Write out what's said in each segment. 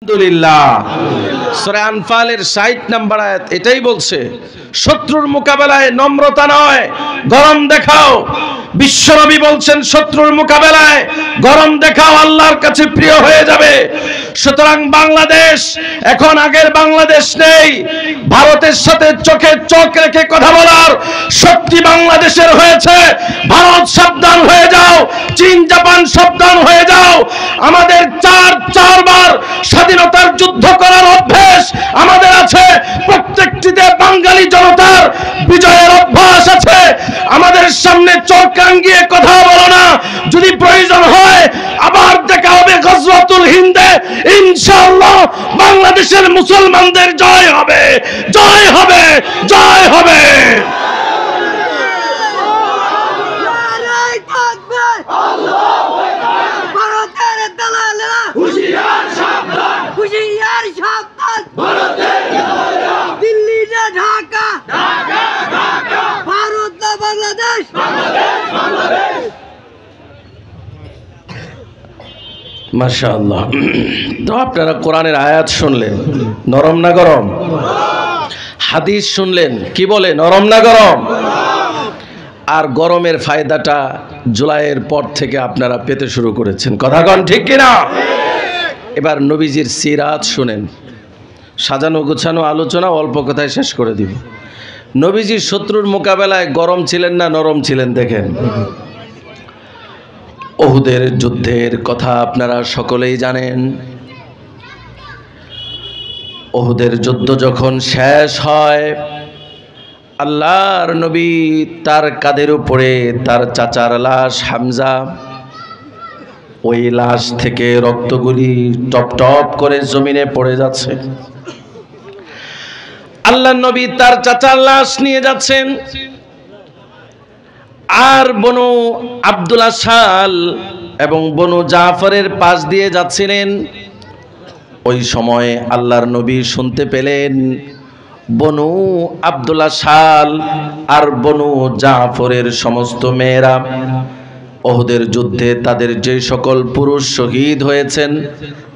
আলহামদুলিল্লাহ। সূরা আনফালের ৬০ নম্বর আয়াত এটাই বলছে, শত্রুর মোকাবেলায় নম্রতা নয়, গরম দেখাও। বিশ্বনবী বলছেন, শত্রুর মোকাবেলায় গরম দেখাও, আল্লাহর কাছে প্রিয় হয়ে যাবে। সুতরাং বাংলাদেশ এখন আগের বাংলাদেশ নেই। ভারতের সাথে চোখে চোখ রেখে কথা বলার শক্তি বাংলাদেশের হয়েছে। ভারত সাবধান হয়ে যাও, চীন জাপান সাবধান হয়ে যাও। আমাদের চারবার স্বাধীনতার যুদ্ধ করার অভ্যাস আমাদের আছে। প্রত্যেকটিতে বাঙালি জনতার বিজয়ের অভ্যাস আছে। আমাদের সামনে চোখ রাঙিয়ে কথা বলো না। যদি প্রয়োজন হয় আবার দেখা হবে গজওয়াতুল হিন্দে। ইনশাআল্লাহ বাংলাদেশের মুসলমানদের জয় হবে, জয় হবে, জয় হবে। মাশাআল্লাহ। তো আপনারা কোরআনের আয়াত শুনলেন, নরম না গরম? হাদিস শুনলেন, কি বলে, নরম না গরম? আর গরমের ফায়দাটা জুলাইয়ের পর থেকে আপনারা পেতে শুরু করেছেন, কথা কন ঠিক কিনা? এবার নবীজির সিরাত শুনেন। সাজানো গোছানো আলোচনা অল্প কথায় শেষ করে দিব। নবীজি শত্রুর মোকাবেলায় গরম ছিলেন না নরম ছিলেন দেখেন। উহুদের যুদ্ধের কথা আপনারা সকলেই জানেন। উহুদের যুদ্ধ যখন শেষ হয়, আল্লাহর নবী তার কাঁধের উপরে তার চাচার লাশ হামজা, ওই লাশ থেকে রক্তগুলি টপ টপ করে জমিনে পড়ে যাচ্ছে। আল্লাহর নবী তার চাচার লাশ নিয়ে যাচ্ছেন, আর বনু আব্দুল আশাল এবং বনু জাফরের পাশ দিয়ে যাচ্ছিলেন। ওই সময় আল্লাহর নবী শুনতে পেলেন বনু আব্দুল আশাল আর বনু জাফরের সমস্ত মেয়েরা উহুদের যুদ্ধে তাদের যে সকল পুরুষ শহীদ হয়েছেন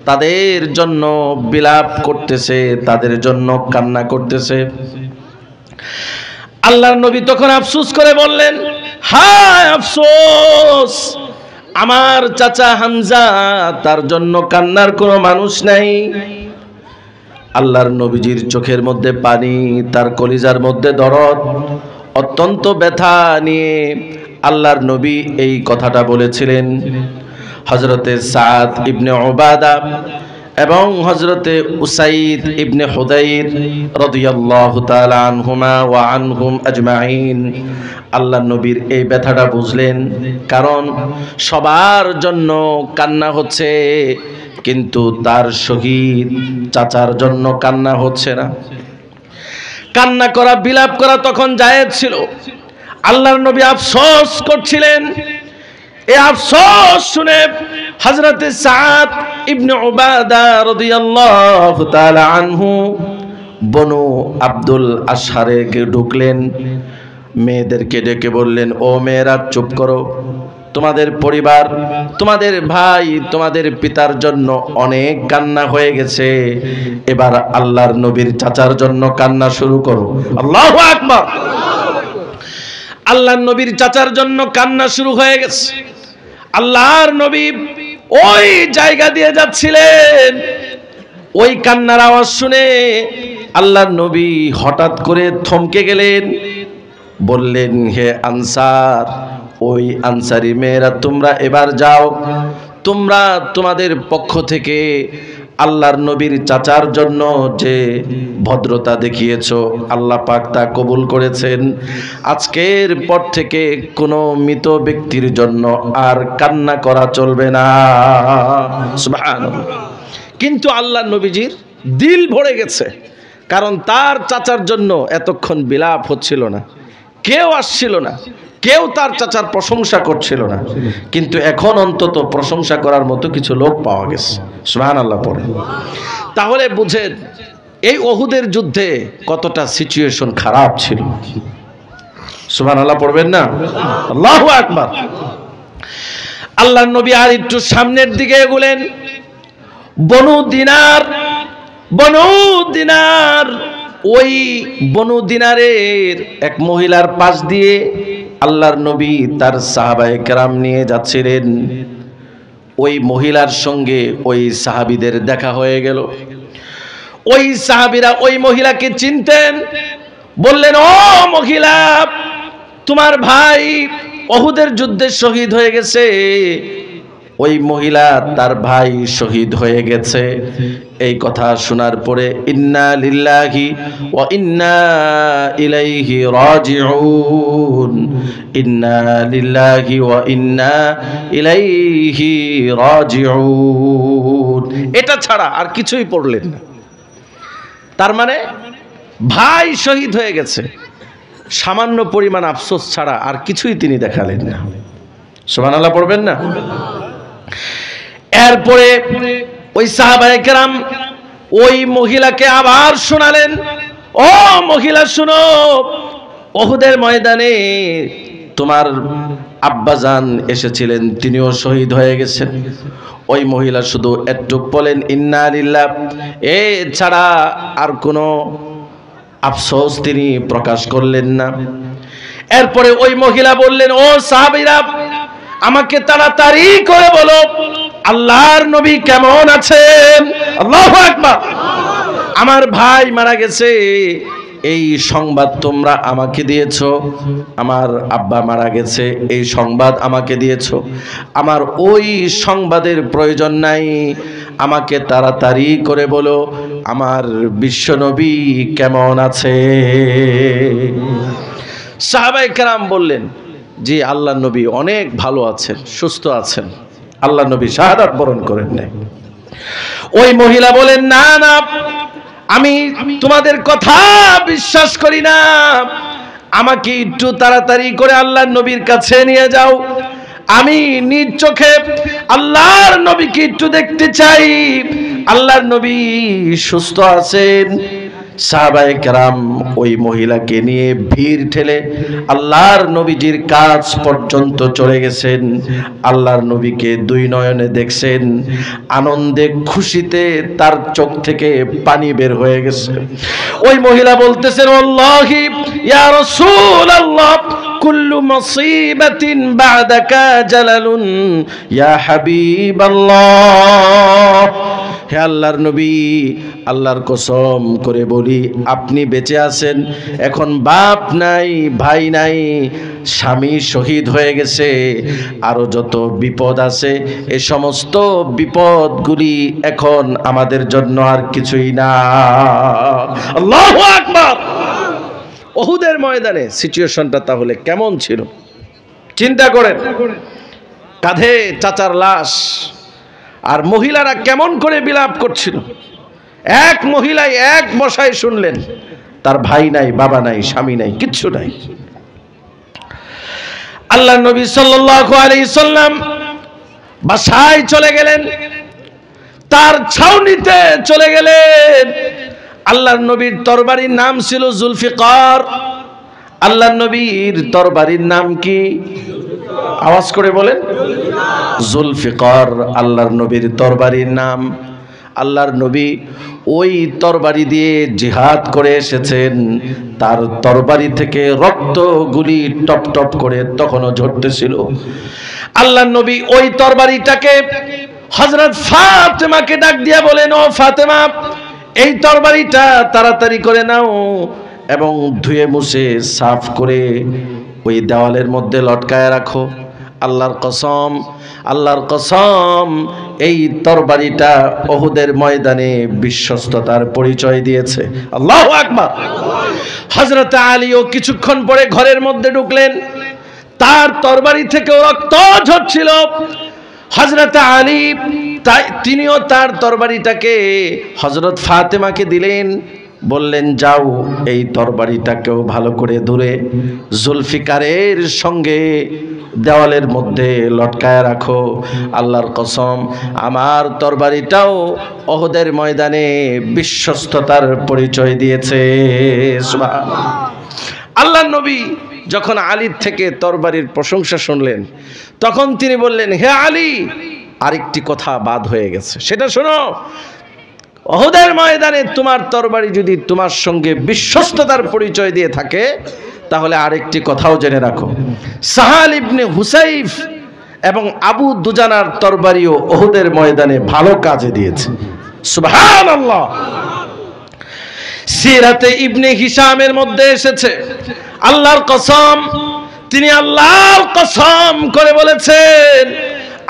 তাদের জন্য বিলাপ করতেছে, তাদের জন্য কান্না করতেছে। আল্লাহর নবী তখন আফসোস করে বললেন, হায় আফসোস, আমার চাচা হামজা, তার জন্য কান্নার কোনো মানুষ নাই। আল্লাহর নবীজির চোখের মধ্যে পানি, তার কলিজার মধ্যে দরদ, অত্যন্ত ব্যথা নিয়ে আল্লাহর নবী এই কথাটা বলেছিলেন। হযরতে সাদ ইবনে উবাদা এবং হযরতে উসাইদ ইবনে হুদাইর রাদিয়াল্লাহু তাআলা আনহুমা ওয়া আনহুম আজমাইন আল্লাহর নবীর এই ব্যথাটা বুঝলেন। কারণ সবার জন্য কান্না হচ্ছে, কিন্তু তার শহীদ চাচার জন্য কান্না হচ্ছে না। কান্না করা, বিলাপ করা তখন জায়েজ ছিল। আল্লাহর নবী আফসোস করছিলেন। এই আফসোস শুনে হযরতে সাদ ইবনে উবাদা রাদিয়াল্লাহু তাআলা আনহু বনু আব্দুল আশহারে ঢুকলেন, মেয়েদেরকে ডেকে বললেন, ও মেয়েরা চুপ করো, তোমাদের পরিবার, তোমাদের ভাই, তোমাদের পিতার জন্য অনেক কান্না হয়ে গেছে, এবার আল্লাহর নবীর চাচার জন্য কান্না শুরু করো। আল্লাহু আকবার। আল্লাহর নবীর চাচার জন্য কান্না শুরু হয়ে গেছে। আল্লাহর নবী ওই জায়গা দিয়ে যাচ্ছিলেন, ওই কান্নার আওয়াজ শুনে আল্লাহর নবী হঠাৎ করে থমকে গেলেন, বললেন, হে আনসার, ওই আনসারি মেয়েরা তোমরা এবার যাও, তোমরা তোমাদের পক্ষ থেকে আল্লাহর নবীর চাচার জন্য যে ভদ্রতা দেখিয়েছো আল্লাহ পাক তা কবুল করেছেন। আজকের পর থেকে কোনো মৃত ব্যক্তির জন্য আর কান্না করা চলবে না। সুবহানাল্লাহ। কিন্তু আল্লাহর নবীজির দিল ভরে গেছে, কারণ তার চাচার জন্য এতক্ষণ বিলাপ হচ্ছিল না, কেউ আসছিল না, কেউ তার চাচার প্রশংসা করছিল না, কিন্তু এখন অন্তত প্রশংসা করার মতো কিছু লোক পাওয়া গেছে। সুবহানাল্লাহ পড়ে। তাহলে বুঝেন এই উহুদের যুদ্ধে কতটা সিচুয়েশন খারাপ ছিল। সুবহানাল্লাহ পড়বেন না? আল্লাহু আকবার। আল্লাহর নবী আর একটু সামনের দিকে এগোলেন, বনু দিনার ওই বনু দিনারের এক মহিলার পাশ দিয়ে আল্লাহর নবী তার সাহাবায়ে কেরাম নিয়ে যাচ্ছিলেন। ওই মহিলার সঙ্গে ওই সাহাবীদের দেখা হয়ে গেল। ওই সাহাবীরা ওই মহিলাকে চিনতেন। বললেন, ও মহিলা, তোমার ভাই উহুদের যুদ্ধে শহীদ হয়ে গেছে। ওই মহিলা তার ভাই শহীদ হয়ে গেছে। এই কথা শোনার পরে ইন্না লিল্লাহি ওয়া ইন্না ইলাইহি রাজিউন, ইন্না লিল্লাহি ওয়া ইন্না ইলাইহি রাজিউন, এটা ছাড়া আর কিছুই পড়লেন না। তার মানে ভাই শহীদ হয়ে গেছে, সামান্য পরিমাণ আফসোস ছাড়া আর কিছুই তিনি দেখালেন না। সুবহানাল্লাহ পড়বেন না? এরপরে ওই সাহাবায়ে কেরাম ওই মহিলাকে আবার শোনালেন, ও মহিলা শুনো, উহুদের ময়দানে তোমার আব্বাজান এসেছিলেন, তিনিও শহীদ হয়ে গেছেন। ওই মহিলা শুধু একটু বলেন ইন্না লিল্লাহ, এ ছাড়া আর কোনো আফসোস তিনি প্রকাশ করলেন না। এরপরে ওই মহিলা বললেন, ও সাহাবীরা, আমাকে তাড়াতাড়ি করে বলো আল্লাহর নবী কেমন আছেন? আল্লাহু আকবার। আমার ভাই মারা গেছে, এই সংবাদ তোমরা আমাকে দিয়েছো। আমার আব্বা মারা গেছে, এই সংবাদ আমাকে দিয়েছো। আমার ওই সংবাদের প্রয়োজন নাই, আমাকে তাড়াতাড়ি করে বলো আমার বিশ্বনবী কেমন আছে। সাহাবায়ে কেরাম বললেন, জি আল্লাহর নবী অনেক ভালো আছেন, সুস্থ আছেন। আল্লাহর নবী শাহাদাত বরণ করেন নাই। ওই মহিলা বলেন, না না, আমি তোমাদের কথা বিশ্বাস করি না, আমাকে একটু তাড়াতাড়ি করে আল্লাহর নবীর কাছে নিয়ে যাও, আমি নিজ চোখে আল্লাহর নবীকে একটু দেখতে চাই। আল্লাহর নবী সুস্থ আছেন। সাহাবায়ে কেরাম ওই মহিলাকে নিয়ে ভিড় ঠেলে আল্লাহর নবীজির কাছ পর্যন্ত চলে গেছেন। আল্লাহর নবীকে দুই নয়নে দেখছেন, আনন্দে খুশিতে তার চোখ থেকে পানি বের হয়ে গেছে। ওই মহিলা বলতেছেন, আল্লাহি ইয়া রাসূলুল্লাহ, কুল্লু মুসিবাতিন বা'দাকা জালালুন ইয়া হাবিবাল্লাহ। হে আল্লাহর নবী, আল্লাহর কসম করে বলি, আপনি বেঁচে আছেন, এখন বাপ নাই, ভাই নাই, স্বামী শহীদ হয়ে গেছে, আরো যত বিপদ আছে এ সমস্ত বিপদগুলি এখন আমাদের জন্য আর কিছুই না। আল্লাহু আকবার। উহুদের ময়দানে সিচুয়েশনটা তাহলে কেমন ছিল চিন্তা করেন। কাঁধে চাচার লাশ, আর মহিলারা কেমন করে বিলাপ করছিল। এক মহিলাই এক বসায় শুনলেন, তার ভাই নাই, বাবা নাই, স্বামী নাই, কিচ্ছু নাই। আল্লাহর নবী সাল্লাল্লাহু আলাইহি সাল্লাম বাসায় চলে গেলেন, তার ছাউনিতে চলে গেলেন। আল্লাহর নবীর তরবারির নাম ছিল জুলফিকার। আল্লাহর নবীর তরবারির নাম কি? আওয়াজ করে বলেন। জুলফিকার আল্লাহর নবীর তরবারির নাম। আল্লাহর নবী ওই তরবারি দিয়ে জিহাদ করে এসেছেন, তার তরবারি থেকে রক্তগুলি টপ টপ করে তখনও ঝরতেছিল। আল্লাহর নবী ওই তরবারিটাকে হযরত ফাতেমাকে ডাক দিয়া বলেন, ও ফাতেমা, এই তরবারিটা তাড়াতাড়ি করে নাও এবং ধুয়ে মুছে সাফ করে ওই দেওয়ালের মধ্যে লটকায় রাখো। আল্লাহর কসম, আল্লাহর কসম, এই তরবারিটা উহুদের ময়দানে বিশ্বস্ততার পরিচয় দিয়েছে। আল্লাহু আকবার। হযরত আলীও কিছুক্ষণ পরে ঘরের মধ্যে ঢুকলেন, তার তরবারি থেকে রক্ত ঝরছিল। হযরত আলী তিনিও তার তরবারিটাকে হযরত ফাতেমাকে দিলেন, বললেন, যাও এই তরবারিটাকেও ভালো করে ধরে জুলফিকারের সঙ্গে দেওয়ালের মধ্যে লটকায় রাখো। আল্লাহর কসম, আমার তরবারিটাও উহুদের ময়দানে বিশ্বস্ততার পরিচয় দিয়েছে। সুবহানাল্লাহ। আল্লাহর নবী যখন আলীর থেকে তরবারির প্রশংসা শুনলেন, তখন তিনি বললেন, হে আলী, আরেকটি কথা বাদ হয়ে গেছে, সেটা শোনো। উহুদের ময়দানে তোমার তরবারি যদি তোমার সঙ্গে বিশ্বস্ততার পরিচয় দিয়ে থাকে, তাহলে আরেকটি কথাও জেনে রাখো, সাহাল ইবনে হুসাইফ এবং আবু দুজানার তরবারিও উহুদের ময়দানে ভালো কাজে দিয়েছে। সুবহানাল্লাহ। সিরাতে ইবনে হিশামের মধ্যে এসেছে, আল্লাহর কসম, তিনি আল্লাহর কসম করে বলেছেন,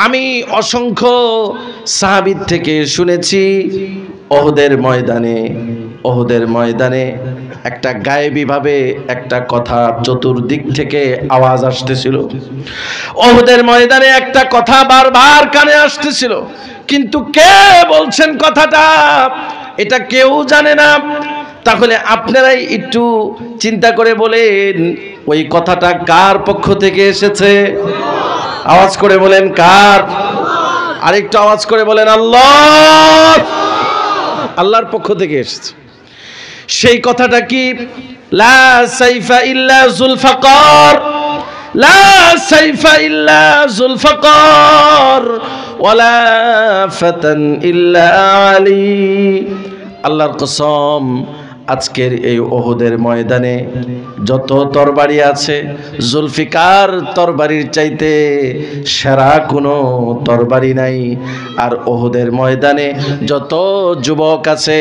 আমি অসংখ্য সাহাবীর থেকে শুনেছি উহুদের ময়দানে একটা গায়েবী ভাবে একটা কথা চতুর্দিক থেকে আওয়াজ আসতেছিল। উহুদের ময়দানে একটা কথা বারবার কানে আসতেছিল, কিন্তু কে বলছেন কথাটা এটা কেউ জানে না। তাহলে আপনারাই একটু চিন্তা করে বলেন, ওই কথাটা কার পক্ষ থেকে এসেছে? আওয়াজ করে বলেন কার? আরেকটু আওয়াজ করে বলেন আল্লাহ। আল্লাহর পক্ষ থেকে এসেছে। সেই কথাটা কি? লা সাইফা ইল্লা যুলফাকার, লা সাইফা ইল্লা যুলফাকার ওয়ালা ফাতান ইল্লা আলী। আল্লাহর কসম, আজকের এই উহুদের ময়দানে যত তরবারি আছে, জুলফিকার তরবারির চাইতে সেরা কোনো তরবারি নাই। আর উহুদের ময়দানে যত যুবক আছে,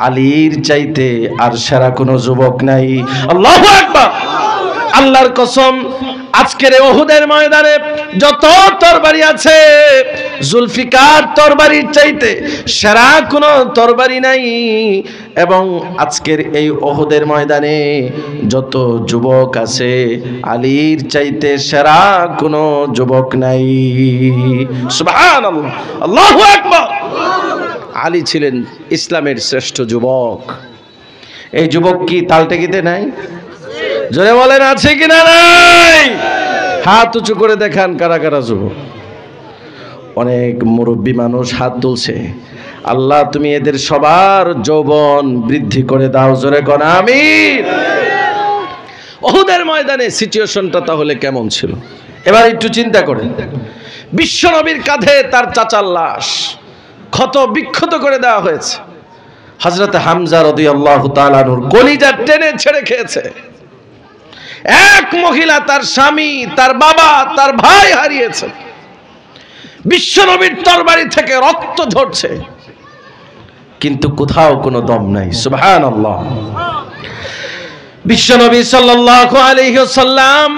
আলীর চাইতে আর সেরা কোনো যুবক নাই। আল্লাহু আকবার। আল্লাহর কসম, আজকের উহুদের ময়দানে যত তরবারি আছে, জুলফিকার তরবারির চাইতে সেরা কোনো তরবারি নাই। এবং আজকের এই উহুদের ময়দানে যত যুবক আছে, আলীর চাইতে সেরা কোনো যুবক নাই। সুবহানাল্লাহ, আল্লাহু আকবার। আলী ছিলেন ইসলামের শ্রেষ্ঠ যুবক। এই যুবক কি তালটেকিতে নাই? জোরে বলেন আছে কিনা নাই? হাত উঁচু করে দেখান কারা কারা যুবক। অনেক মুরব্বী মানুষ হাত তুলছে। আল্লাহ তুমি এদের সবার যৌবন বৃদ্ধি করে দাও, জোরে কোন আমিন। উহুদের ময়দানে সিচুয়েশনটা তাহলে কেমন ছিল এবার একটু চিন্তা করেন। বিশ্ব নবীর কাঁধে তার চাচার লাশ ক্ষত বিক্ষত করে দেওয়া হয়েছে। হযরত হামজা রাদিয়াল্লাহু তাআলা আনহুর কলিজা টেনে ছেড়ে খেয়েছে। এক মহিলা তার স্বামী, তার বাবা, তার ভাই হারিয়েছে। বিশ্ব নবীর তরবারি থেকে রক্ত ঝরছে, কিন্তু কোথাও কোনো দম নাই। সুবহানাল্লাহ। বিশ্ব নবী সাল্লাল্লাহু আলাইহি ওয়াসাল্লাম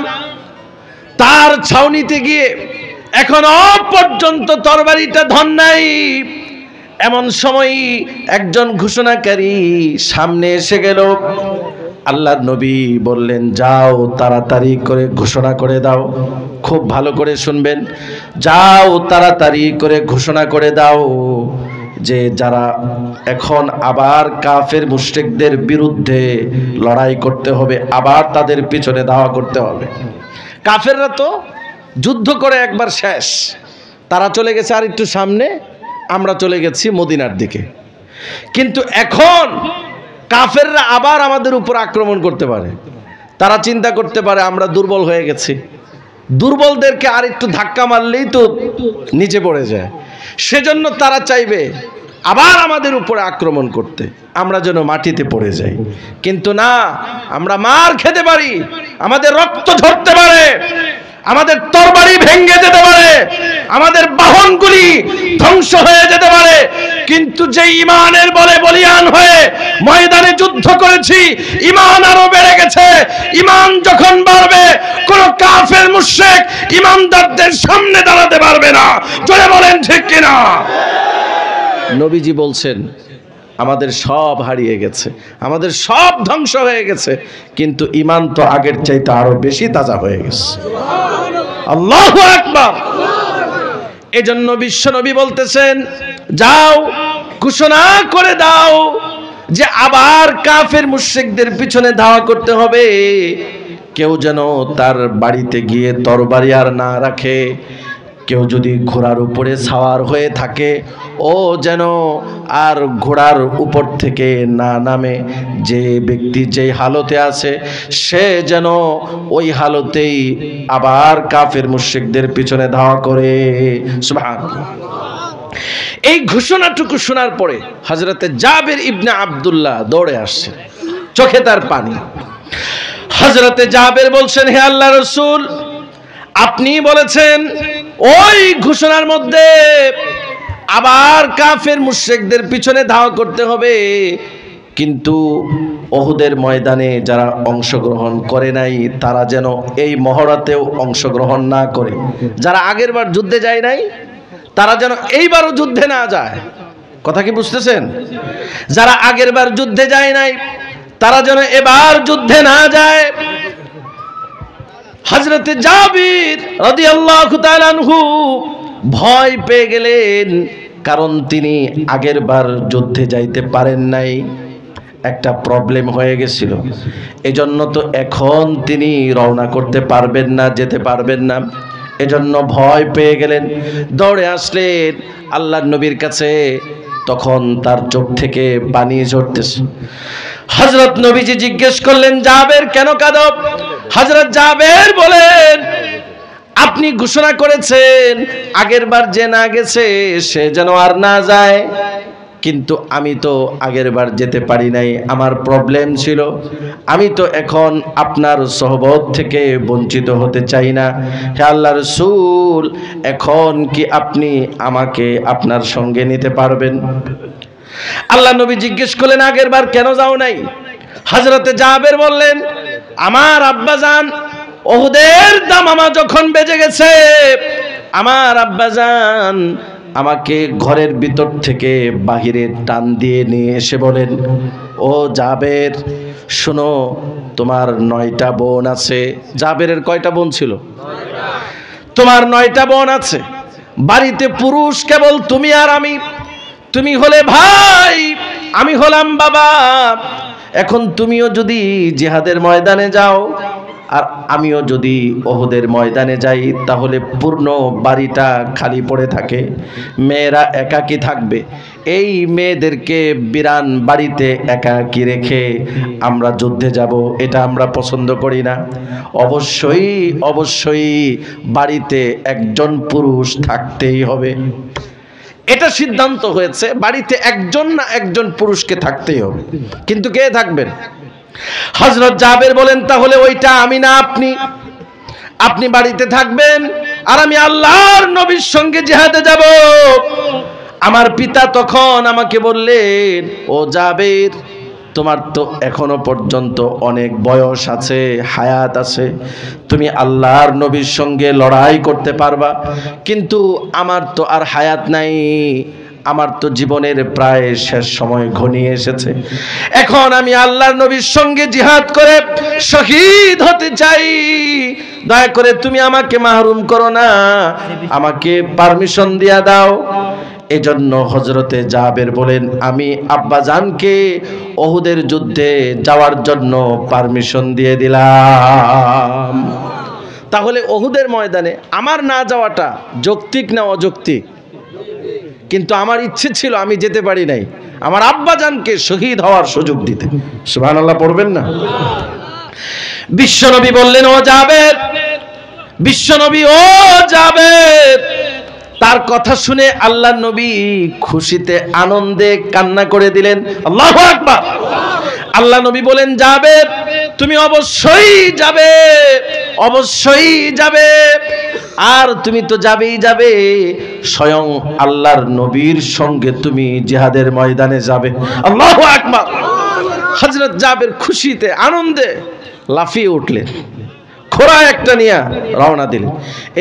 তার ছাউনিতে গিয়ে এখনো পর্যন্ত তরবারিটা ধন নাই। এমন সময় একজন ঘোষণাকারী সামনে এসে গেল। আল্লাহর নবী বললেন, যাও তাড়াতাড়ি করে ঘোষণা করে দাও। খুব ভালো করে শুনবেন, যাও তাড়াতাড়ি করে ঘোষণা করে দাও যে যারা এখন আবার কাফের মুশরিকদের বিরুদ্ধে লড়াই করতে হবে, আবার তাদের পিছনে দাওয়া করতে হবে। কাফেররা তো যুদ্ধ করে একবার শেষ, তারা চলে গেছে আর একটু সামনে, আমরা চলে গেছি মদিনার দিকে। কিন্তু এখন কাফেররা আবার আমাদের উপর আক্রমণ করতে পারে। তারা চিন্তা করতে পারে আমরা দুর্বল হয়ে গেছি, দুর্বলদেরকে আর একটু ধাক্কা মারলেই তো নিচে পড়ে যায়। সেজন্য তারা চাইবে আবার আমাদের উপরে আক্রমণ করতে, আমরা যেন মাটিতে পড়ে যাই। কিন্তু না, আমরা মার খেতে পারি, আমাদের রক্ত ঝরতে পারে, আমাদের তরবারি ভেঙে যেতে পারে, আমাদের বাহনগুলি ধ্বংস হয়ে যেতে পারে, কিন্তু যে ইমানের বলে বলিয়ান হয়ে ময়দানে যুদ্ধ করেছি, ইমান আরো বেড়ে গেছে। ইমান যখন বাড়বে, কোন কাফের মুশরিক ইমানদারদের সামনে দাঁড়াতে পারবে না। জোরে বলেন ঠিক কিনা? নবীজি বলছেন আমাদের সব হারিয়ে গেছে, আমাদের সব ধ্বংস হয়ে গেছে, কিন্তু ঈমান তো আগের চাইতে আরো বেশি তাজা হয়ে গেছে। আল্লাহু আকবার। এজন্য বিশ্ব নবী বলতেছেন, যাও ঘোষণা করে দাও যে আবার কাফের মুশরিকদের পিছনে ধাওয়া করতে হবে। কেউ যেন তার বাড়িতে গিয়ে তরবারি আর না রাখে, কেউ যদি ঘোড়ার উপরে সাওয়ার হয়ে থাকে, ও যেন আর ঘোড়ার উপর থেকে না নামে। যে ব্যক্তি যেই হালতে আছে সে যেন ওই হালতেই আবার কাফের মুশরিকদের পিছনে ধাওয়া করে। সুবহানাল্লাহ। এই ঘোষণাটুকু শোনার পরে হযরতে জাবের ইবনে আব্দুল্লাহ দৌড়ে আসছে, চোখে তার পানি। হযরতে জাবের বলছেন, হে আল্লাহর রাসূল, আপনি বলেছেন ওই ঘোষণার মধ্যে আবার কাফের মুশরিকদের পিছনে ধাওয়া করতে হবে, কিন্তু উহুদের ময়দানে যারা অংশগ্রহণ করে নাই তারা যেন এই মহড়াতেও অংশগ্রহণ না করে। যারা আগেরবার যুদ্ধে যায় নাই তারা যেন এইবারও যুদ্ধে না যায়। কথা কি বুঝতেছেন? যারা আগেরবার যুদ্ধে যায় নাই তারা যেন এবার যুদ্ধে না যায়। হযরতে জাবির রাদিয়াল্লাহু তাআলা আনহু ভয় পেয়ে গেলেন, কারণ তিনি আগেরবার যুদ্ধে যাইতে পারেন নাই, একটা প্রবলেম হয়ে গেছিল। এজন্য তো এখন তিনি রওনা করতে পারবেন না, যেতে পারবেন না। এজন্য ভয় পেয়ে গেলেন, দৌড়ে আসলেন আল্লাহর নবীর কাছে। তখন তার চোখ থেকে পানি ঝরতেছে। হযরত নবীজি জিজ্ঞেস করলেন, জাবের কেন কাঁদো? হযরত জাবের বলেন, আপনি ঘোষণা করেছেন আগেরবার যে না গেছে সে যেন আর না যায়, কিন্তু আমি তো আগেরবার যেতে পারি নাই, আমার প্রবলেম ছিল। আমি তো এখন আপনার সোহবত থেকে বঞ্চিত হতে চাই না। হে আল্লাহর রাসূল, এখন কি আপনি আমাকে আপনার সঙ্গে নিতে পারবেন? আল্লাহ নবী জিজ্ঞেস করলেন, আগেরবার কেন যাও নাই? হযরতে জাবের বললেন, আমার আব্বাজান উহুদের দামামা যখন বেজে গেছে, আমার আব্বাজান আমাকে ঘরের ভিতর থেকে বাহিরে টান দিয়ে নিয়ে এসে বলেন, ও জাবের শোনো, তোমার 9টা বোন আছে। জাবেরের কয়টা বোন ছিল? 9টা। তোমার 9টা বোন আছে, বাড়িতে পুরুষ কেবল তুমি আর আমি। তুমি হলে ভাই, আমি হলাম বাবা। এখন তুমিও যদি জিহাদের ময়দানে যাও আর আমিও যদি উহুদের ময়দানে যাই, তাহলে পূর্ণ বাড়িটা খালি পড়ে থাকে, মেয়েরা একাকী থাকবে। এই মেয়েদেরকে বিরান বাড়িতে একাকী রেখে আমরা যুদ্ধে যাব, এটা আমরা পছন্দ করি না। অবশ্যই অবশ্যই বাড়িতে একজন পুরুষ থাকতেই হবে। এটা সিদ্ধান্ত হয়েছে, বাড়িতে একজন না একজন পুরুষকে থাকতেই হবে। কিন্তু কে থাকবেন? হযরত জাবের বলেন, তাহলে ওইটা আমি না আপনি। আপনি বাড়িতে থাকবেন আর আমি আল্লাহর নবীর সঙ্গে জিহাদে যাব। আমার পিতা তখন আমাকে বললেন, ও জাবের, তোমার তো এখনো পর্যন্ত অনেক বয়স আছে, হায়াত আছে, তুমি আল্লাহর নবীর সঙ্গে লড়াই করতে পারবা, কিন্তু আমার তো আর হায়াত নাই, আমার তো জীবনের প্রায় শেষ সময় ঘনিয়ে এসেছে। এখন আমি আল্লাহর নবীর সঙ্গে জিহাদ করে শহীদ হতে চাই। দয়া করে তুমি আমাকে মাহরুম করো না, আমাকে পারমিশন দিয়া দাও। এজন্য হযরতে জাবের বলেন, আমি আব্বাজানকে উহুদের যুদ্ধে যাওয়ার জন্য পারমিশন দিয়ে দিলাম। তাহলে উহুদের ময়দানে আমার না যাওয়াটা যৌক্তিক না অযৌক্তিক? কিন্তু আমার ইচ্ছে ছিল, আমি যেতে পারি নাই, আমার আব্বাজানকে শহীদ হওয়ার সুযোগ দিতে। সুবহানাল্লাহ পড়বেন না? বিশ্বনবী বললেন, ও জাবের, বিশ্বনবী ও জাবের। তার কথা শুনে আল্লাহর নবী খুশিতে আনন্দে কান্না করে দিলেন। আল্লাহু আকবার। আল্লাহ নবী বলেন, জাবের তুমি অবশ্যই যাবে, অবশ্যই যাবে। আর তুমি তো যাবেই যাবে, স্বয়ং আল্লাহর নবীর সঙ্গে তুমি জিহাদের ময়দানে যাবে। আল্লাহু আকবার। হযরত জাবের খুশিতে আনন্দে লাফিয়ে উঠলেন, ঘোড়া একটা নিয়ে রওনা দিলেন।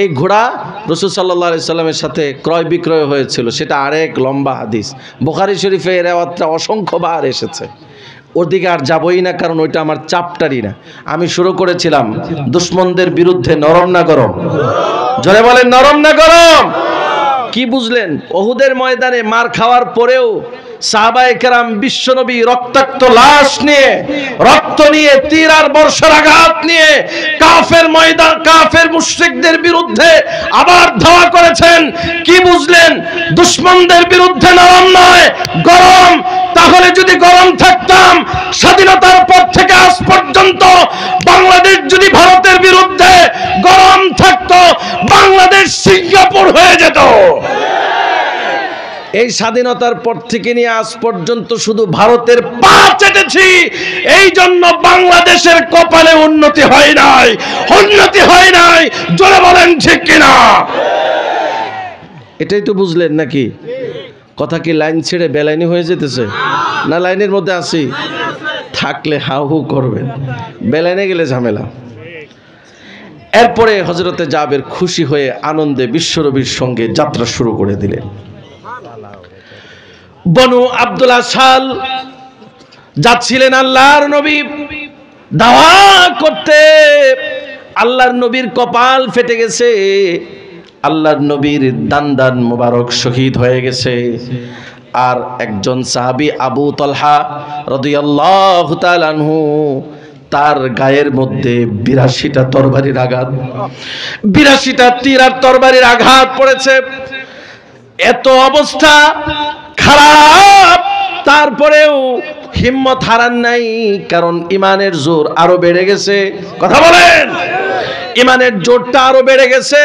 এই ঘোড়া রাসূল সাল্লাল্লাহু আলাইহি সাল্লামের সাথে ক্রয় বিক্রয় হয়েছিল, সেটা আরেক লম্বা হাদিস। বুখারী শরীফে এর রেওয়ায়াতটা অসংখ্যবার এসেছে। ওর দিকে আর যাবই না, কারণ ওইটা আমার চাপটারই না। আমি শুরু করেছিলাম দুশমনদের বিরুদ্ধে নরম না গরম? জোরে বলেন, নরম না গরম? কি বুঝলেন? উহুদের ময়দানে মার খাওয়ার পরেও সাহাবায়ে কেরাম বিশ্বনবী রক্তাক্ত লাশ নিয়ে, রক্ত নিয়ে, তীর আর বর্ষার আঘাত নিয়ে কাফের ময়দান, কাফের মুশরিকদের বিরুদ্ধে আবার ধাওয়া করেছেন। কি বুঝলেন? দুশমনদের বিরুদ্ধে নরম নয়, গরম। তাহলে যদি গরম থাকতাম, স্বাধীনতার পর থেকে আজ পর্যন্ত বাংলাদেশ যদি ভারতের বিরুদ্ধে গরম থাকতো, বাংলাদেশ সিঙ্গাপুর হয়ে যেত। এই স্বাধীনতার পর থেকে নিয়ে আজ পর্যন্ত শুধু ভারতের পা চেটেছি, এই জন্য বাংলাদেশের কপালে উন্নতি হয় নাই, উন্নতি হয় নাই। জোরে বলেন ঠিক কিনা? এটাই তো বুঝলেন নাকি? কথা কি লাইন ছেড়ে বেলাইনি হয়ে যেতেছে, না লাইনের মধ্যে আছি? থাকলে হাউ হু করবেন, বেলাইনে গেলে ঝামেলা। এরপরে হযরতে জাবের খুশি হয়ে আনন্দে বিশ্বনবীর সঙ্গে যাত্রা শুরু করে দিলেন। বনু আব্দুল আশাল যাচ্ছিলেন আল্লাহর নবী দাওয়া করতে। আল্লাহর নবীর কপাল ফেটে গেছে, আল্লাহর নবীর দান্দান মোবারক শহীদ হয়ে গেছে। আর একজন সাহাবী আবু তালহা রাদিয়াল্লাহু তাআলা আনহু, তার গায়ের মধ্যে ৮২টা তরবারির আঘাত, ৮২টা তীর আর তরবারির আঘাত পড়েছে। এত অবস্থা খারাপ, তারপরেও হিম্মত হারান নাই, কারণ ইমানের জোর আরো বেড়ে গেছে। কথা বলেন, ইমানের জোরটা আরো বেড়ে গেছে।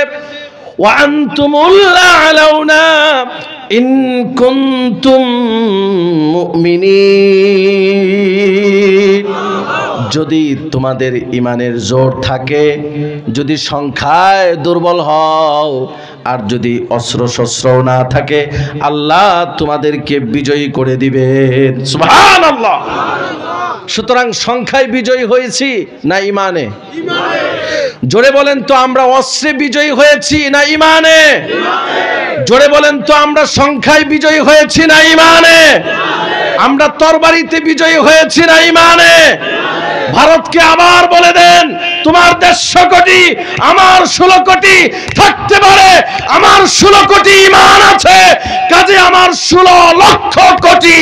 ওয়া আনতুমুল আ'লাউনা ইন কুনতুম মুমিনিন। যদি তোমাদের ইমানের জোর থাকে, যদি সংখ্যায় দুর্বল হও, আর যদি অস্ত্র শস্ত্র না থাকে, আল্লাহ তোমাদেরকে বিজয়ী করে দিবেন। সুবহানাল্লাহ। সুতরাং সংখ্যায় বিজয়ী হয়েছি না ইমানে? জোরে বলেন তো, আমরা অস্ত্রে বিজয়ী হয়েছি না ইমানে? জোরে বলেন তো, আমরা সংখ্যায় বিজয়ী হয়েছি না ইমানে? আমরা তরবারিতে বিজয়ী হয়েছি না ইমানে? ভারতকে আবার বলে দেন, তোমার ১৫০ কোটি, আমার ১৬ কোটি থাকতে পারে, আমার ১৬ কোটি ইমান আছে, কাজে আমার ১৬ লক্ষ কোটি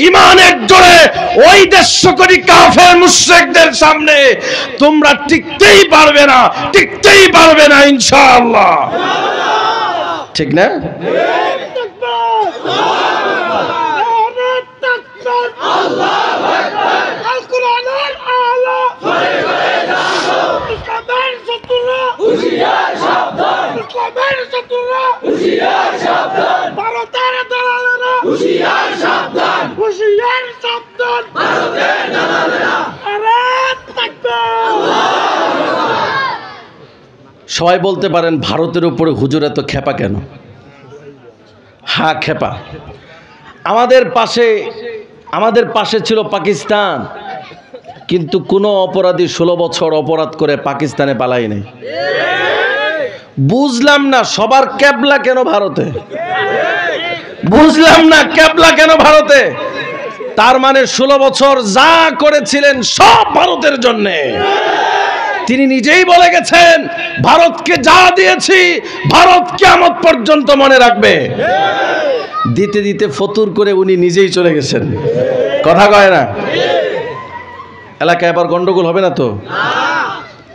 ইমানের জোরে ওই ১৫০ কোটি কাফের মুশরিকদের সামনে তোমরা টিকতেই পারবে না, টিকতেই পারবে না ইনশাআল্লাহ। ঠিক না? সবাই বলতে পারেন ভারতের উপরে হুজুর এত খেপা কেন? হ্যাঁ খেপা। আমাদের পাশে ছিল পাকিস্তান, কিন্তু কোনো অপরাধী 16 বছর অপরাধ করে পাকিস্তানে পালাই নাই। বুঝলাম না সবার কেবলা কেন ভারতে, বুঝলাম না কেবলা কেন ভারতে। তার মানে 16 বছর যা করেছিলেন সব ভারতের জন্যে। তিনি নিজেই বলে গেছেন, ভারতকে যা দিয়েছি ভারত কিয়ামত পর্যন্ত মনে রাখবে। দিতে দিতে ফতুর করে উনি নিজেই চলে গেছেন। কথা কয় না? এলাকায় আবার গন্ডগোল হবে না তো?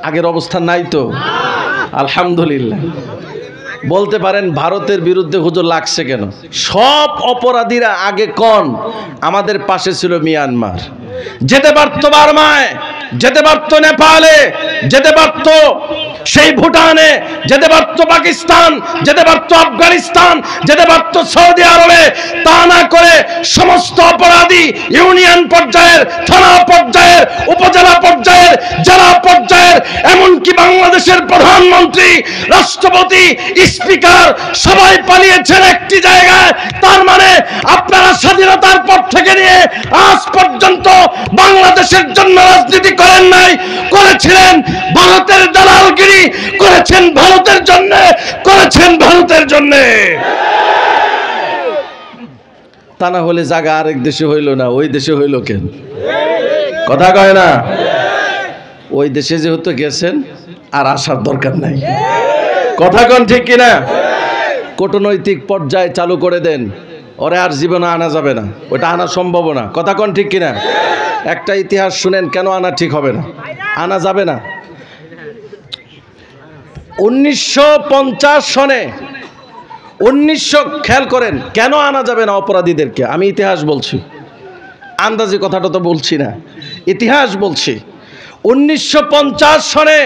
আগের অবস্থা নাই তো? আলহামদুলিল্লাহ। বলতে পারেন ভারতের বিরুদ্ধে হুজুর লাগছে কেন? সব অপরাধীরা আগে কোন আমাদের পাশে ছিল মিয়ানমার, যেতে পারতো বার্মায়, যেতে পারতো নেপালে, যেতে পারতো সেই ভুটানে, যেতে পারতো পাকিস্তান, যেতে পারতো আফগানিস্তান, যেতে পারতো সৌদি আরবে। তা না করে সমস্ত অপরাধী ইউনিয়ন পর্যায়ের, থানা পর্যায়ের, উপজেলা পর্যায়ের, জেলা পর্যায়ের, এমনকি বাংলাদেশের প্রধানমন্ত্রী, রাষ্ট্রপতি, স্পিকার সবাই পালিয়েছেন একটি জায়গায়। তার মানে আপনারা স্বাধীনতার পর থেকে নিয়ে আজ পর্যন্ত বাংলাদেশের জন্য রাজনীতি করেন নাই, করেছিলেন ভারতের দালালগিরি, করেছেন ভারতের জন্য, করেছেন ভারতের জন্য। তা না হলে জায়গা আরেক দেশে হইল না, ওই দেশে হইল কেন? কথা কয় না? ওই দেশে যেহেতু গেছেন আর আসার দরকার নাই। কথা কন ঠিক কিনা? কূটনৈতিক পর্যায়ে চালু করে দেন, ওরে আর জীবনে আনা যাবে না, ওটা আনা সম্ভব না। কথা কোন ঠিক কিনা? একটা ইতিহাস শুনেন কেন আনা ঠিক হবে না, আনা যাবে না। 1950 সনে 1900 খেয়াল করেন কেন আনা যাবে না অপরাধীদেরকে। আমি ইতিহাস বলছি, আন্দাজি কথাটা তো বলছি না, ইতিহাস বলছি। 1950 সনে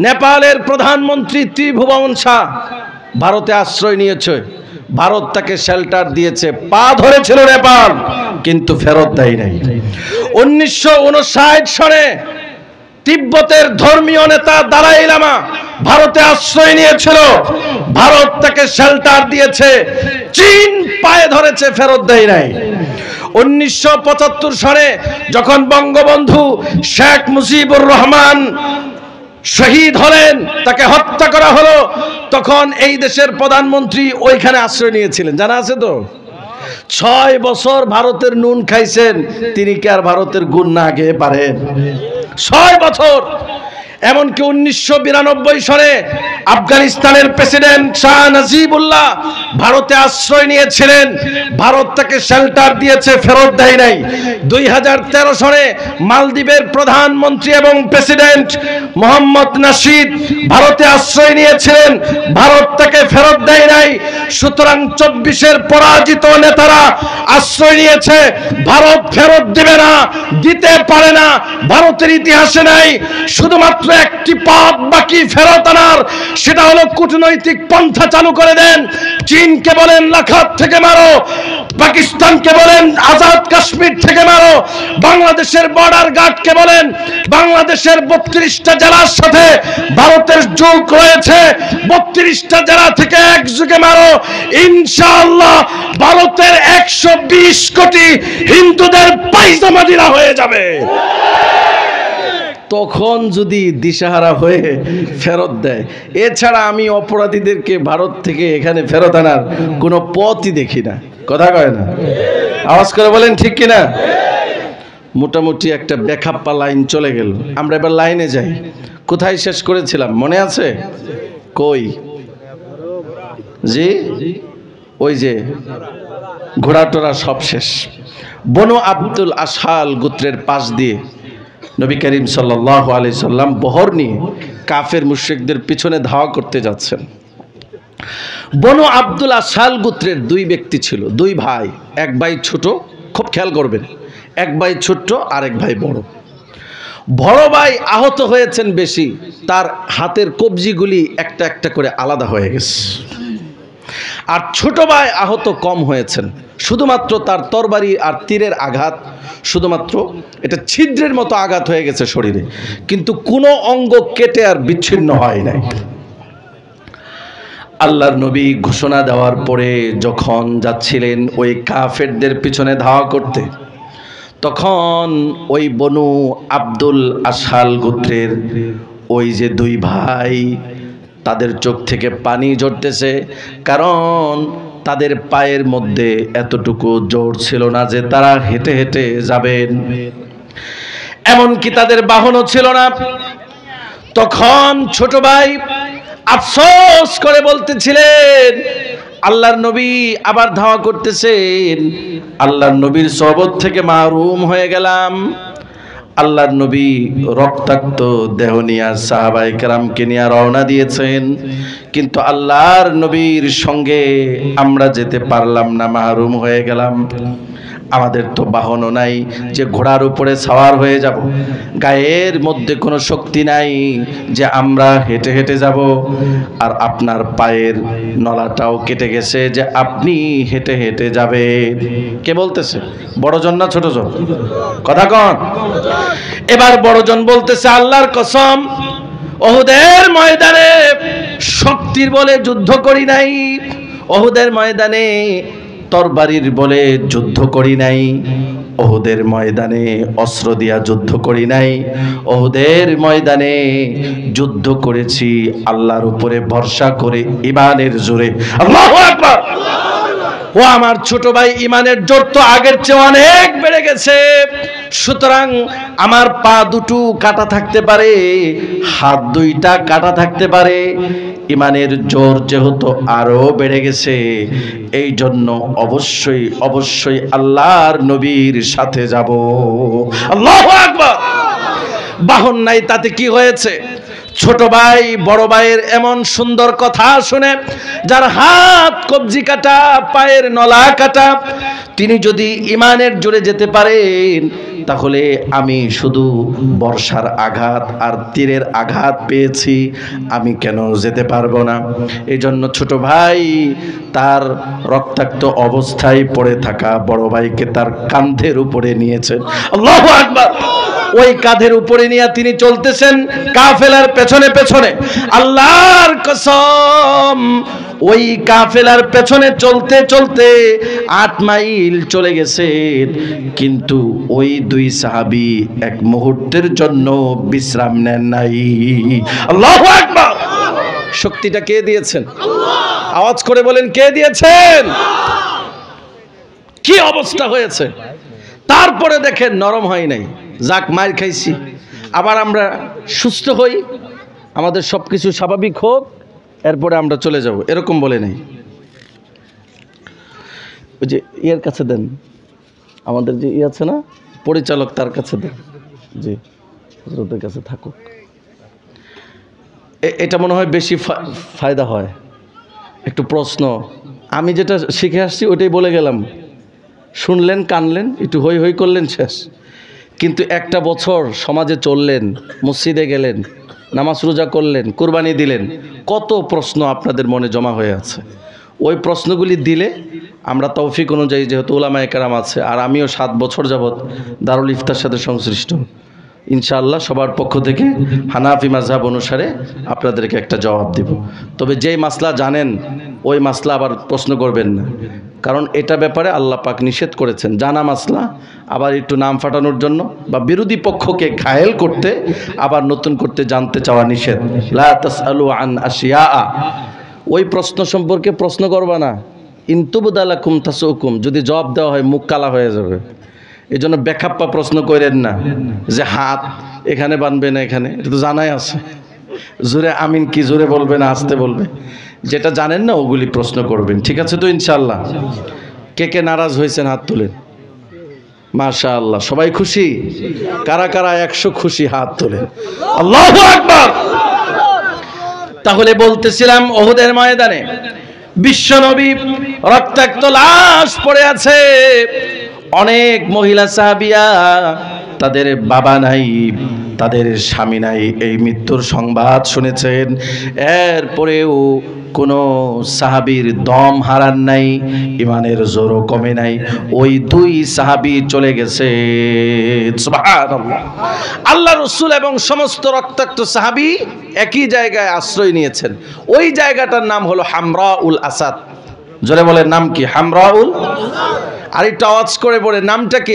নেপালের প্রধানমন্ত্রী ত্রিভুবন শাহ ভারতে আশ্রয় নিয়েছে। ভারত তাকে শেল্টার দিয়েছে, পা ধরেছিল নেপাল, কিন্তু ফেরত দেয় নাই। 1959 সনে তিব্বতের ধর্মীয় নেতা দালাই লামা ভারতে আশ্রয় নিয়েছিল, ভারত তাকে শেল্টার দিয়েছে, চীন পায়ে ধরেছে, ফেরত দেয় নাই। 1975 সনে যখন বঙ্গবন্ধু শেখ মুজিবুর রহমান শহীদ হলেন, তাকে হত্যা করা হলো, তখন এই দেশের প্রধানমন্ত্রী ওইখানে আশ্রয় নিয়েছিলেন, জানা আছে তো। 6 বছর ভারতের নুন খাইছেন, তিনি কি আর ভারতের গুণ না গেয়ে পারেন? 6 বছর। এমনকি 1992 সনে আফগানিস্তানের প্রেসিডেন্ট শাহ নাজিবুল্লাহ ভারতে আশ্রয় নিয়েছিলেন, ভারত তাকে শেল্টার দিয়েছে, ফেরত দেয় নাই। 2013 সনে মালদ্বীপের প্রধানমন্ত্রী এবং প্রেসিডেন্ট মোহাম্মদ নাশিদ ভারতে আশ্রয় নিয়েছিলেন, ভারত তাকে ফেরত দেয় নাই। সুতরাং 24-এর পরাজিত নেতারা আশ্রয় নিয়েছে, ভারত ফেরত দেবে না, দিতে পারে না, ভারতের ইতিহাসে নাই। শুধুমাত্র একটি পথ বাকি ফেরত আনার, সেটা হলো কূটনৈতিক পন্থা চালু করে দেন। চীনকে বলেন লাখাত থেকে মারো, পাকিস্তানকে বলেন আজাদ কাশ্মীর থেকে মারো, বাংলাদেশের বর্ডার গার্ডকে বলেন বাংলাদেশের 32টা জেলার সাথে ভারতের যোগ রয়েছে, 32টা জেলা থেকে একযোগে মারো, ইনশাআল্লাহ ভারতের 120 কোটি হিন্দুদের পায়জামা দিরা হয়ে যাবে। তখন যদি দিশাহারা হয়ে ফেরত দেয়, এছাড়া আমি অপরাধীদেরকে ভারত থেকে এখানে ফেরত আনার কোনো পথই দেখি না। কথা কয় না? আওয়াজ করে বলেন ঠিক কিনা? মোটামুটি একটা বেখাপ্পা লাইন চলে গেল। আমরা এবার লাইনে যাই। কোথায় শেষ করেছিলাম মনে আছে? কই জি, ওই যে ঘোড়াটোরা সব শেষ। বনু আব্দুল আশহাল গোত্রের পাশ দিয়ে নবী করিম সাল্লাল্লাহু আলাইহি সাল্লাম বহর নিয়ে কাফের মুশরিকদের পিছনে ধাওয়া করতে যাচ্ছেন। বনু আব্দুল আশহাল গোত্রের 2 ব্যক্তি ছিল, 2 ভাই। এক ভাই ছোট, খুব খেয়াল করবেন, এক ভাই ছোট আর এক ভাই বড়। বড় ভাই আহত হয়েছেন বেশি, তার হাতের কবজিগুলি একটা একটা করে আলাদা হয়ে গেছে। আর ছোট ভাই আহত কম হয়েছেন, শুধুমাত্র তার তরবারি আর তীরের আঘাত, শুধুমাত্র এটা ছিদ্রের মতো আঘাত হয়ে গেছে শরীরে, কিন্তু কোনো অঙ্গ কেটে আর বিচ্ছিন্ন হয় নাই। আল্লাহর নবী ঘোষণা দেওয়ার পরে যখন যাচ্ছিলেন ওই কাফেরদের পিছনে ধাওয়া করতে, তখন ওই বনু আব্দুল আশহাল গোত্রের ওই যে 2 ভাই, তাদের চোখ থেকে পানি ঝরতেছে, কারণ তাদের পায়ের মধ্যে এতটুকু জোর ছিল না যে তারা হেঁটে হেঁটে যাবেন, এমনকি তাদের বাহনও ছিল না। তখন ছোট ভাই আফসোস করে বলতেছিলেন, আল্লাহর নবী আবার ধাওয়া করতেছেন, আল্লাহর নবীর সোহবত থেকে মাহরুম হয়ে গেলাম। আল্লাহর নবী রক্তাক্ত দেহ নিয়ে সাহাবায়ে কেরামকে নিয়ে রওনা দিয়েছেন, কিন্তু আল্লাহর নবীর সঙ্গে আমরা যেতে পারলাম না, মাহরুম হয়ে গেলাম। আমাদের তো বাহনও নাই যে ঘোড়ার উপরে সওয়ার হয়ে যাব, গায়ের মধ্যে কোনো শক্তি নাই যে আমরা হেঁটে হেঁটে যাব, আর আপনার পায়ের নলাটাও কেটে গেছে যে আপনি হেঁটে হেঁটে যাবেন। কে বলতেছে? বড়জন না ছোটজন? কথা কন। এবার বড়জন বলতেছে, আল্লাহর কসম, ওহুদের ময়দানে শক্তির বলে যুদ্ধ করি নাই, ওহুদের ময়দানে তরবারির বলে যুদ্ধ করি নাই, ওহুদের ময়দানে অস্ত্র দিয়া যুদ্ধ করি নাই, ওহুদের ময়দানে যুদ্ধ করেছি আল্লাহর উপরে ভরসা করে, ঈমানের জোরে। আল্লাহু আকবার। ও আমার ছোট ভাই, ইমানের জোর তো আগের চেয়ে অনেক বেড়ে গেছে। সুতরাং আমার পা দুটো কাটা থাকতে পারে, হাত দুইটা কাটা থাকতে পারে, ইমানের জোর যেহেতু আরো বেড়ে গেছে, এই জন্য অবশ্যই অবশ্যই আল্লাহর নবীর সাথে যাব। আল্লাহু আকবার। বাহন নাই তাতে কি হয়েছে? ছোট ভাই বড় ভাইয়ের এমন সুন্দর কথা শুনে, যার হাত কবজি কাটা, পায়ের নলা কাটা, তিনি যদি ইমানের জোরে যেতে পারেন, তাহলে আমি শুধু বর্ষার আঘাত আর তীরের আঘাত পেয়েছি, আমি কেন যেতে পারবো না? এই জন্য ছোট ভাই তার রক্তাক্ত অবস্থায় পড়ে থাকা বড় ভাইকে তার কাঁধের উপরে নিয়েছেন। আল্লাহু আকবার। ওই কাঁধের উপরে নিয়ে তিনি চলতেছেন কাফেলার পেছনে পেছনে। আল্লাহর কসম, ওই কাফেলার পেছনে চলতে চলতে 8 মাইল চলে গেছেন, কিন্তু ওই দুই সাহাবী এক মুহূর্তের জন্য বিশ্রাম নেন নাই। আল্লাহু আকবার। শক্তিটা কে দিয়েছেন? আওয়াজ করে বলেন, কে দিয়েছেন? কি অবস্থা হয়েছে? তারপরে দেখেন নরম হয় নাই, যাক মার খাইছি, আবার আমরা সুস্থ হই, আমাদের সবকিছু স্বাভাবিক হোক, এরপরে আমরা চলে যাব, এরকম বলে নাই। ওই যে ইয়ের কাছে দেন, আমাদের যে ইয়ে আছে না পরিচালক, তার কাছে দেন, জি হযরতের কাছে থাকুক। এটা মনে হয় বেশি ফায়দা হয়। একটু প্রশ্ন, আমি যেটা শিখে আসছি ওইটাই বলে গেলাম, শুনলেন, কানলেন, একটু হই হই করলেন, শেষ। কিন্তু একটা বছর সমাজে চললেন, মসজিদে গেলেন, নামাজ রোজা করলেন, কুরবানি দিলেন, কত প্রশ্ন আপনাদের মনে জমা হয়ে আছে। ওই প্রশ্নগুলি দিলে আমরা তৌফিক অনুযায়ী, যেহেতু উলামায়ে কেরাম আছে, আর আমিও 7 বছর যাবৎ দারুল ইফতার সাথে সংশ্লিষ্ট, ইনশাআল্লাহ সবার পক্ষ থেকে হানাফি মাযহাব অনুসারে আপনাদেরকে একটা জবাব দেব। তবে যেই মাসলা জানেন ওই মাসলা আবার প্রশ্ন করবেন না, কারণ এটা ব্যাপারে আল্লাহ পাক নিষেধ করেছেন। জানা মাসলা আবার একটু নাম ফাটানোর জন্য বা বিরোধী পক্ষকে ঘায়েল করতে আবার নতুন করতে জানতে চাওয়া নিষেধ। লা তাসআলু আন আশিয়া, ওই প্রশ্ন সম্পর্কে প্রশ্ন করবা না। ইনতুবদালাকুম তাসুকুম, যদি জবাব দেওয়া হয় মুখ কালা হয়ে যাবে। এই জন্য বেখাপ্পা প্রশ্ন করেন না, যে হাত এখানে বানবে না এখানে, এটা তো জানাই আছে। জোরে আমিন কি জোরে বলবে না আস্তে বলবে, যেটা জানেন না ওগুলি প্রশ্ন করবেন, ঠিক আছে তো ইনশাআল্লাহ? কে কে নারাজ হয়েছেন হাত তোলেন। মাশাআল্লাহ, সবাই খুশি? কারা কারা 100 খুশি হাত তোলেন। আল্লাহু আকবার। তাহলে বলতেছিলাম, ওহুদের ময়দানে বিশ্বনবী রক্তাক্ত লাশ পড়ে আছে, অনেক মহিলা সাহাবিয়া, তাদের বাবা নাই, তাদের স্বামী নাই, এই মৃত্যুর সংবাদ শুনেছেন। এরপরেও কোনো সাহাবীর দম হারান নাই, ইমানের জোরও কমে নাই। ওই 2 সাহাবী চলে গেছে। সুবহানাল্লাহ। আল্লাহ রাসূল এবং সমস্ত রক্তাক্ত সাহাবী একই জায়গায় আশ্রয় নিয়েছেন। ওই জায়গাটার নাম হলো হামরাউল আসাদ। জোরে বলেন, নাম কি? হামরাউল। আর একটু আওয়াজ করে বলে, নামটা কি?